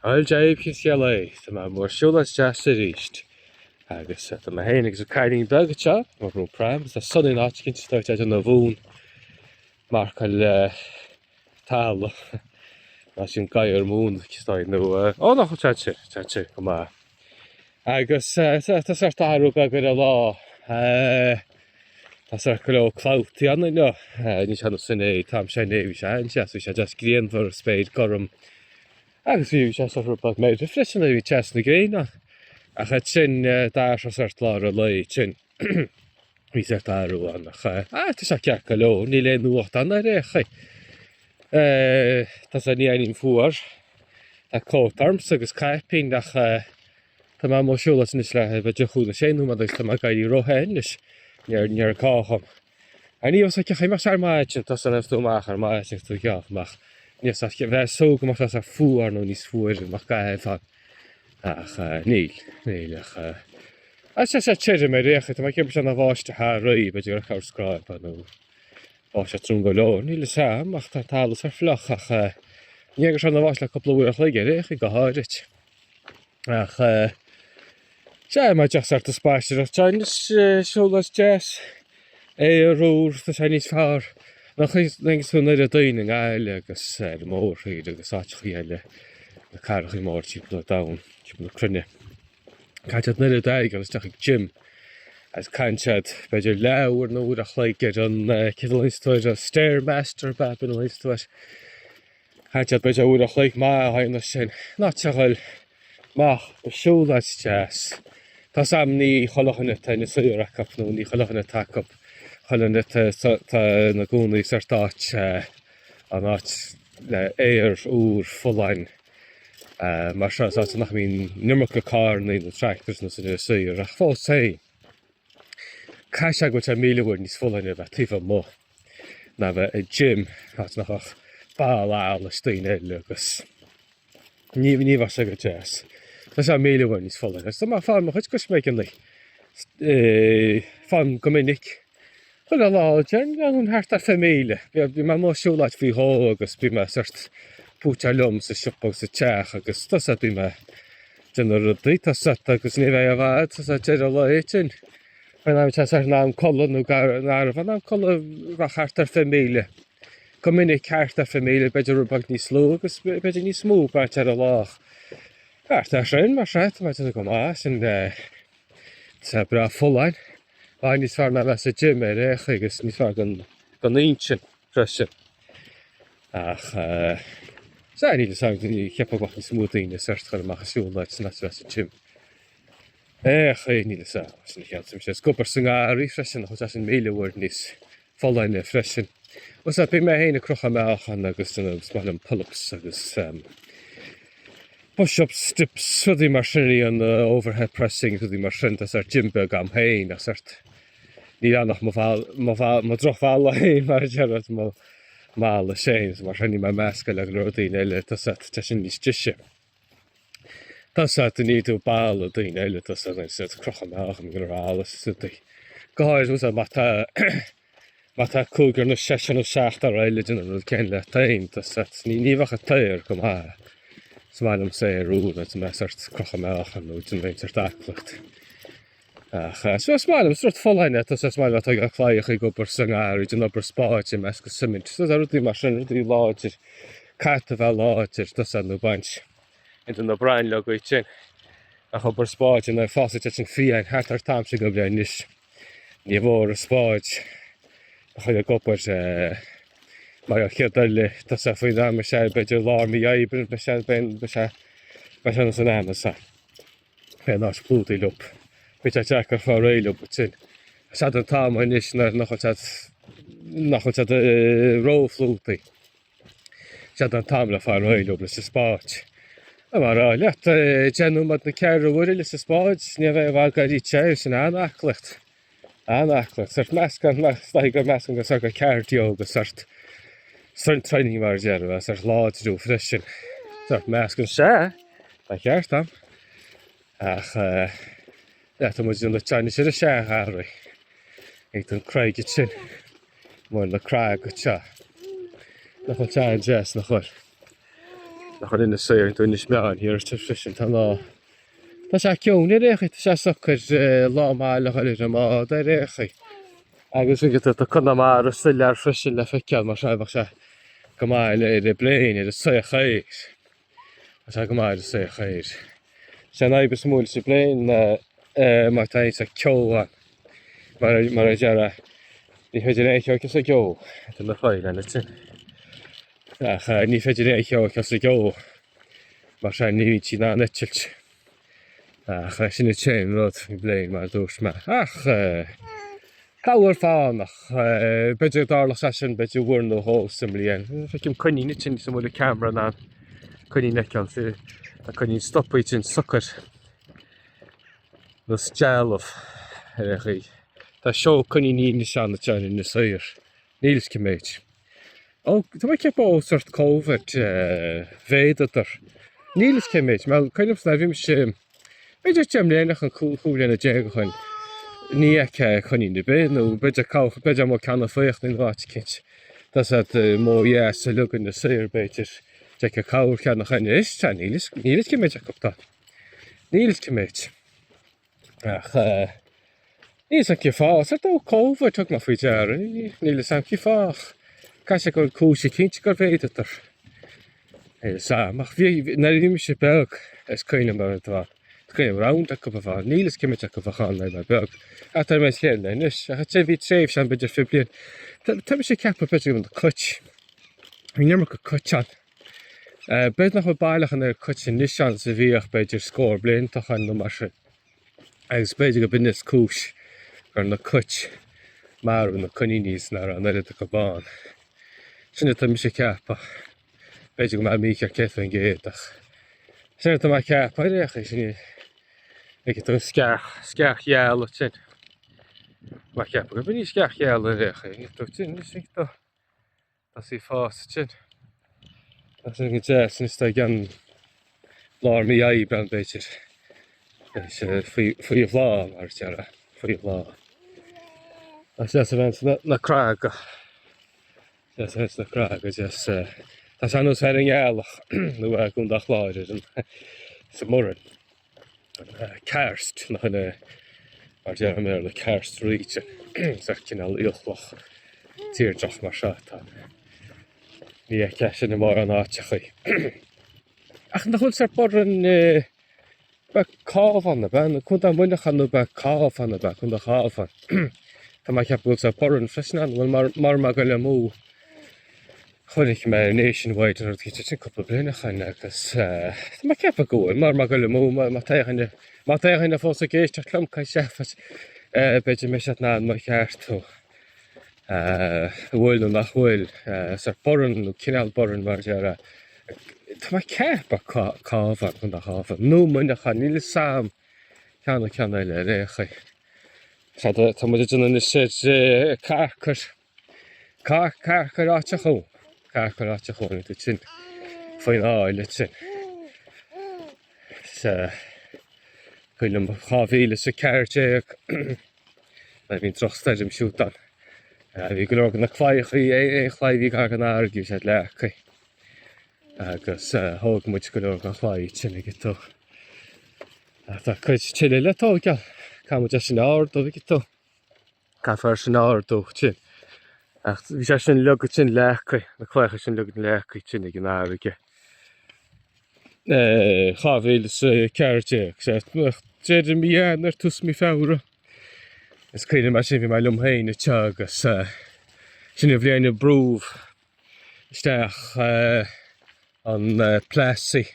I'll jive Siúlóid, tá má mór Siúlóid deas aríst. Agus tá má héananig sa cairling beagcha, mar rú prime, tá sunny áit cinnte stoit an na bhún mar cail tal ná sin gaiir mún stoid nó nach chu teite go má. Agus tá ar tarú begur a lá Tá ar go clouty anna no ní seanna sinné tam sé néhí sé an sé sé just gríon for spéid gom. Agus bhí sé rúpa méid frisin a bhí test na gréine. A chu sin dá sart lá a lei sin hí sé tarú annach tá sé ceach go le ní le nuacht anna récha. Tá a ní aon fuair a cótarms agus caipin nach tá má móisiúlas níos le bheit deúna séú agus tá gaií rohéin is near cácham. A ní os cecha mar sé maidin tá san túach ar maidin tú ceachach. Níos bheith sóga mar a fuair nó níos fuair mar gaifan. Ach nílach. A sé tíidir mé récha, tá ceim se na bháiste th roií be dúr chu scráib nó á sé trún go leir. Níle sam ach tá talas ar flach ach nígur se na bháis le coppla bhuiach le récha go háirit. Ach sé má deas ar a spáiste a teannas Siúlóid deas rúr tá sé níos fearr. Nach legus tú nuir a daoine gáile agus mór agus áitichaí eile na carchaí mór típla dam típla crunne. Caiitead nuir a daig agus teach gym as caiintead beidir leabhar nó bhuiach leigir an cidlíonstoid a stairmaster babin líonstoid. Caiitead beidir bhuiach leig má haina sin ná teáil má go Siúlóid deas. Tá sam ní cholachanna taine suúrachach nó ní cholachanna takeup. Chulin tá na gúnaí sartáit an áit le éir úr fullain mar se nach mín nimmer go carnaí na tractors na san suúr ach fá sé. Cai se go míleúir níos fullain a bheith tífa mó na bheith i gym hat nach ach báil áil le stíine eile agus níomh se go deas. Tá sé míleúir níos fullain. Tá má fáil chuid go smécin lei fáil go minic. Chud a láidir an thart ar famíle. Bhí má mó Siúlóid bhí hó agus bí me sort púte lum sa siopach sa teach agus tá bí me duine rudaí tá agus ní bheith a bhhaid tá tíir a leitin. Fan am te ar ná collan nó gar fan am colla bheit ar famíle. Go minic ceart ar famíle beidir rúbag níos slú agus beidir níos smú bait ar a lách. Ceart ar sin mar seit mai go má sin tá bra fullain. Bhain níos fearr na bheits a gym récha agus níos fearr gan íonsin freisin. Ach sé níle sam ní cheappa bach ní smúdaíine seirt chuir amach Siúlóid san bheits a gym. Ché níle sam sin cheantam sé scopar san gáirí freisin chu sin míleúir níos fullainne freisin. Os bí mé héanana crocha meáchan agus an smailm pull-ups agus push-ups, dips, rudí mar sinnaí an overhead pressing rudí mar sin ar gymbeg am héin a seirt ní annach má droch bhála héin mar dearad má le séin mar sinní má measca le rudaín eile tá te sin níos tiise. Tá in níú bail a daoine eile tá crocha meacham go rálas suútaí. Gáir ús má cúgur na 6 ó 7 ar eile duna rud cén le tain tá níomhacha tair go má. Smailm sé rúna me sort crocha meachchan nó dun bhéint aclacht. So smailm sort fullainne tá smaile tá a chláoch go bar san gáir dun obair spáid i meas go simint. So rudí mar sin rudí láidir carta bheith láidir tá nó baint in na brain le go sin. A chu bar spáid in fásaite sin fiáin hart ar tam sin go bhéin níos ní bhór a spáid a chuid a gopur mar a cheadaile tá faoi dá me sé beidir lámí éibre be sé san éime sa. Fé ná plútaí lup. Bhí teach ar fá réile bu sin. Se an támáin is nach róflútaí. Se an tám le fá réile le sa spáid. A mar le genú mat na ceir bhfuir le sa spáid, ní bheith bhá garí té sin anaclacht. Anaclacht, sort meascan go meascan go sa go ceirtío go sort training mar dearh ar láidrú freisin. Tá meascan sé tá ceart am. Ach tá mu an le teanna si a sé hára ag an craigid sin mar le craig go te. Nach chu tean deas nach chuir. nach in na saoir dún is meán hir frisin tá lá. Tá sé ceún i réchaí tá sé sochar lá mála chuir a má de réchaí. Agus vi get a chuna mar a lear frisin le feiceal mar sebach se go máile i bléin ar a sa chéir. A se go máid a sa chéir. Se naibes múil sa bléin mar tá sa ceóhan mar a deara ní féidir éiceach a geo tá na fáil lena tin. Ach ní féidir éiceach a geo mar se ní tí ná netilt. Ach sin tsin rud i bléin mar dús me. Ach Cáhar fánach beidir dálach sin beidir bhhuiin ó hósam líon. Fecim coní tin sa múla camera ná coní neceáil a coní stoppaí sin sucar nó stealamh réchaí. Tá seo coní ní seán na teann na saoir. Níls ciméid. Ó, tá mai ceap ó sort COVID féidir. Níls ciméid, mal coinm sna bhím sé beidir team léanach an cúléanna déag chuin. Ní chuní na bé nó beidir má canna faocht in ráit Tás mó sa lugan na saoir beidir de a cáir ceanna chuine is tá nílis ciméid a cuptá. Nílis ciméid. Ach níos an cifá, sa dó COVID tug má faoi deara, nílis an cifách. Cai sé gur cúsa cinse gur féidir. Ach na rím sé beg is coine mar an tá. Coine round a cup of fá, nílis ciméid a cup of chan le beg. A tá mé chéan le nus, a sé bhí tréimh sean beidir fi blian. Tá sé ceap beidir an cut. Hí nemar go cutan. Beid nach bailach an cut sin nisan sa bhíoch beidir scór bliantachan nó mar sin. Agus beidir go binnis cúis ar na cut mar na coníníos nar an eile go bán. Sinna tá sé ceapa. Beidir go má mí ar ceith an géadach. Sinna tá má ceapa récha sin ag tá sceach dheal o tin. Má ceapa go bhí sceach dheal a récha. Tá tin is tá sí fás tin. Tá sin go dé sin tá gan lár mí aib an beidir. Faoi a bhlá mar teara, faoi a bhlá. A sé na craga. Sé na craga, tá sanos her an ealach nó a gúndach láidir sa murin. Aríst nach chuna mar deara mé le aríst ríte sa cinál íochlach tíirteach mar se tá. Ní ceisi na mar an áitechaí. Ach na chun sé boran ba cábhan na ben, chun an muinechan nó ba cábhan na ba chun a chábhan. Tá mai ceap bhfuil sa boran freisin bhfuil mar go le mú. Chunig me nationwide ar tí sin cúpla bliana chaine agus tá mai ceap a gúil mar go le mú má taighaine fós a géiste clomcaid sefas beidir me ná mai cheartú. Bhfuil nó nach bhfuil sa boran nó cinál boran mar deara. Tá mai ceap a cábhan chun a chábhan. Nó muinechan níl sam ceanna le réchaí. Tá muidir duna na sé carcar áte chó. Carcar áte chóna tú sin faoin áile sin. Chuilm chábhíle sa ceirteach na bhín trochstaidim siútan. Bhí go leor na chláichaí chláimhí gar an áirgiú sé lechaí. Agus thug muid go leor an chláid sin ag tú. Tá chuid tiile le tógeal. Cá muid sin áardó ag tú. Cá fear sin áardó sin. Ach bhí sé sin legad sin lechaí, na chláicha sin legad lechaí sin ag an áirge. Chábhíle sa ceirteach sé déidir mí ar tus mí fára. Is cíine mar sin bhí mai lumhéine te agus sin a bhléanana brúh isteach an plásaí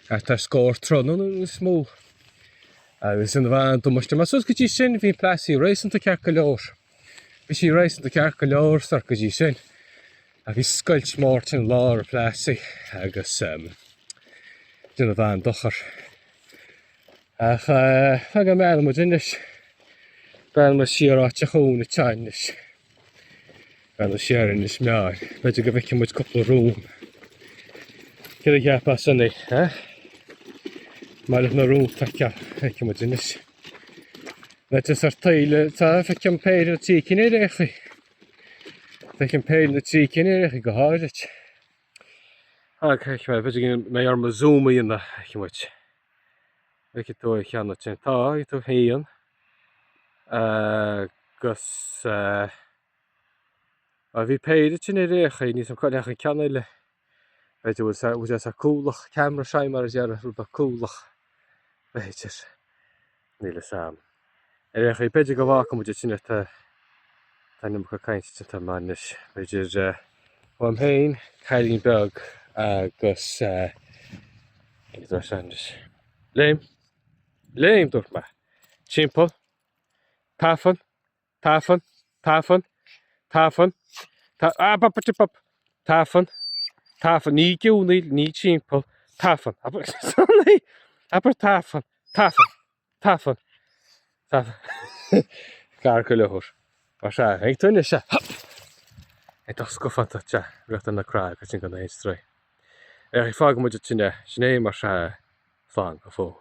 tá scór tron nó smó. Agus in bhhain do muiste, mas go dtí sin bhí plásaí rééisanta ceach go leor. Bhí sí rééisanta ceach go leor star go dtí sin. Agus scoilt mór sin lár a plásaí agus duna bhhain dochar. Ach go méile mu dinis. Ben me siar áte chón na teinis. Ben me siar in is meáin. Beidir go bheice muid cúpla rúm. Cid a ceappa sanna, Mar na rúm tá ceap bheice muid inis. Letas ar taile, tá feicem péir na tí cinné réchaí. Feicem péir na tí cinné réchaí go háirit. Kijk maar, weet je, met jouw zoomen in de, je moet. Weet je, toch, ik ga naar het touw, je toch heen. Gus, wie paid het in de regen, niet zo'n kan je kanalen. Weet je, hoe is dat koelig, camera schijnbaar is ja, dat koelig. Weet je, niet samen. En dan ga je beetje gewaken, moet je zien dat, dan moet ik een kindje te man is. Weet je, omheen, Keiling Berg, Gus, ik was anders. Leem toch maar. Simpel. Tafen. Tafen. Niet jouw, niet simpel. Tafen. Sorry. Aber tafen. Karkeluhur. Waarschijnlijk. Ik toen is ik dacht skoffan dat ja, rucht aan de kraag, ik denk aan de heen strui. Ik vraag moet het zien, nee, maar slaan gevoel.